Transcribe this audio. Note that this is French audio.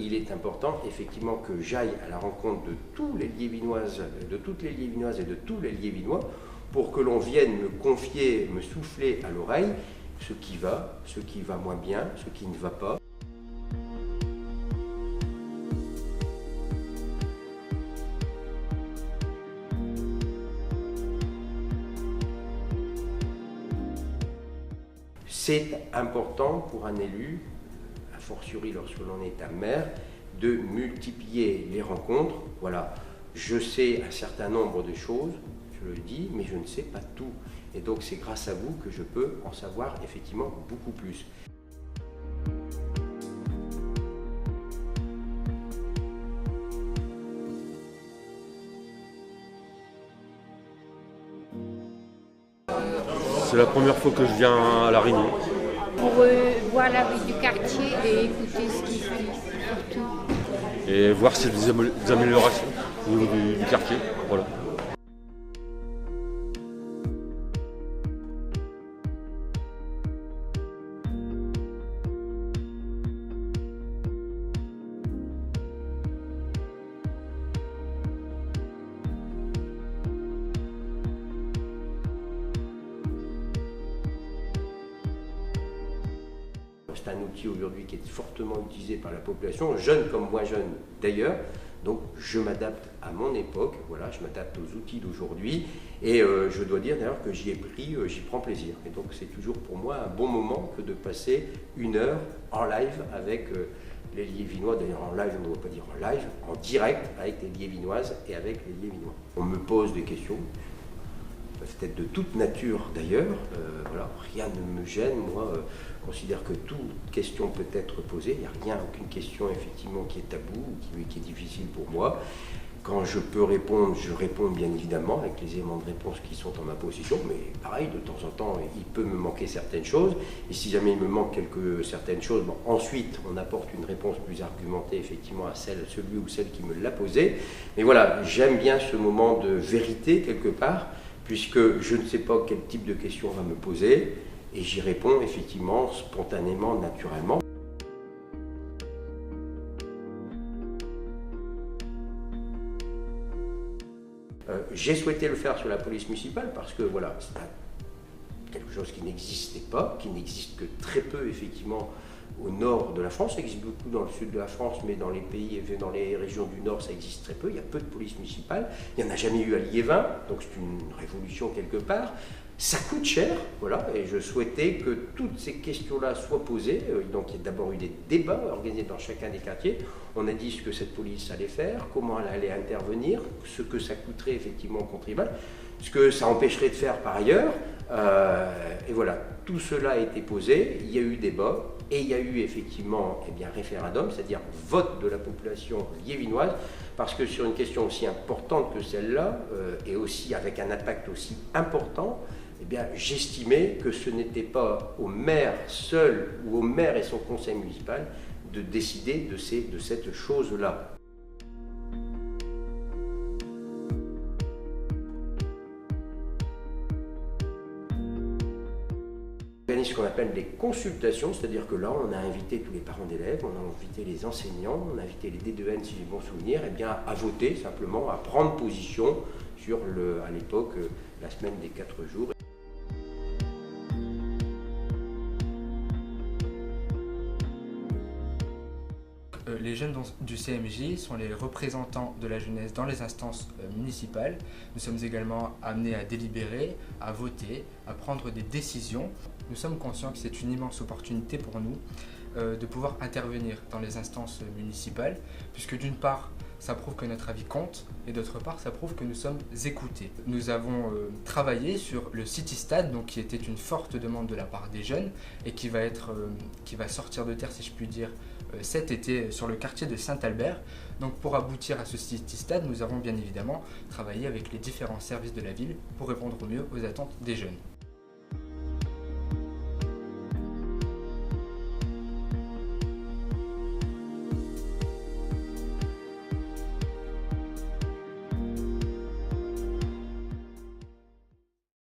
il est important effectivement que j'aille à la rencontre de tous les Liévinoises, de toutes les Liévinoises et de tous les Liévinois pour que l'on vienne me confier, me souffler à l'oreille ce qui va moins bien, ce qui ne va pas. C'est important pour un élu, a fortiori lorsque l'on est un maire, de multiplier les rencontres. Voilà, je sais un certain nombre de choses, je le dis, mais je ne sais pas tout. Et donc c'est grâce à vous que je peux en savoir effectivement beaucoup plus. C'est la première fois que je viens à La Réunion. Pour voir la vie du quartier et écouter ce qu'il fait, surtout. Et voir s'il y a des améliorations au niveau du quartier. Voilà. C'est un outil aujourd'hui qui est fortement utilisé par la population, jeune comme moins jeune d'ailleurs. Donc je m'adapte à mon époque, voilà, je m'adapte aux outils d'aujourd'hui et je dois dire d'ailleurs que j'y prends plaisir. Et donc c'est toujours pour moi un bon moment que de passer une heure en live avec les Liévinois. D'ailleurs en live, on ne doit pas dire en live, en direct avec les Liévinoises et avec les Liévinois. On me pose des questions, peuvent être de toute nature d'ailleurs, voilà, rien ne me gêne, moi je considère que toute question peut être posée, il n'y a rien, aucune question effectivement qui est tabou, qui est difficile pour moi. Quand je peux répondre, je réponds bien évidemment avec les éléments de réponse qui sont en ma possession, mais pareil, de temps en temps, il peut me manquer certaines choses, et si jamais il me manque certaines choses, bon, ensuite on apporte une réponse plus argumentée effectivement à celui ou celle qui me l'a posée. Mais voilà, j'aime bien ce moment de vérité quelque part, puisque je ne sais pas quel type de question on va me poser, et j'y réponds effectivement spontanément, naturellement. J'ai souhaité le faire sur la police municipale parce que voilà, c'est quelque chose qui n'existait pas, qui n'existe que très peu effectivement au nord de la France. Ça existe beaucoup dans le sud de la France, mais dans les pays, dans les régions du nord, ça existe très peu. Il y a peu de police municipale. Il n'y en a jamais eu à Liévin, donc c'est une révolution quelque part. Ça coûte cher, voilà, et je souhaitais que toutes ces questions-là soient posées. Donc il y a d'abord eu des débats organisés dans chacun des quartiers. On a dit ce que cette police allait faire, comment elle allait intervenir, ce que ça coûterait effectivement aux contribuables, ce que ça empêcherait de faire par ailleurs. Et voilà, tout cela a été posé, il y a eu débat, et il y a eu effectivement référendum, c'est-à-dire vote de la population liévinoise, parce que sur une question aussi importante que celle-là, et aussi avec un impact aussi important, j'estimais que ce n'était pas au maire seul ou au maire et son conseil municipal de décider de cette chose-là. On organise ce qu'on appelle des consultations, c'est-à-dire que là, on a invité tous les parents d'élèves, on a invité les enseignants, on a invité les D2N, si j'ai bon souvenir, à voter simplement, à prendre position sur, à l'époque, la semaine des 4 jours. Les jeunes du CMJ sont les représentants de la jeunesse dans les instances municipales. Nous sommes également amenés à délibérer, à voter, à prendre des décisions. Nous sommes conscients que c'est une immense opportunité pour nous de pouvoir intervenir dans les instances municipales, puisque d'une part, ça prouve que notre avis compte, et d'autre part, ça prouve que nous sommes écoutés. Nous avons travaillé sur le City Stade, donc, qui était une forte demande de la part des jeunes, et qui va sortir de terre, si je puis dire, cet été sur le quartier de Saint-Albert. Donc pour aboutir à ce City Stade, nous avons bien évidemment travaillé avec les différents services de la ville pour répondre au mieux aux attentes des jeunes.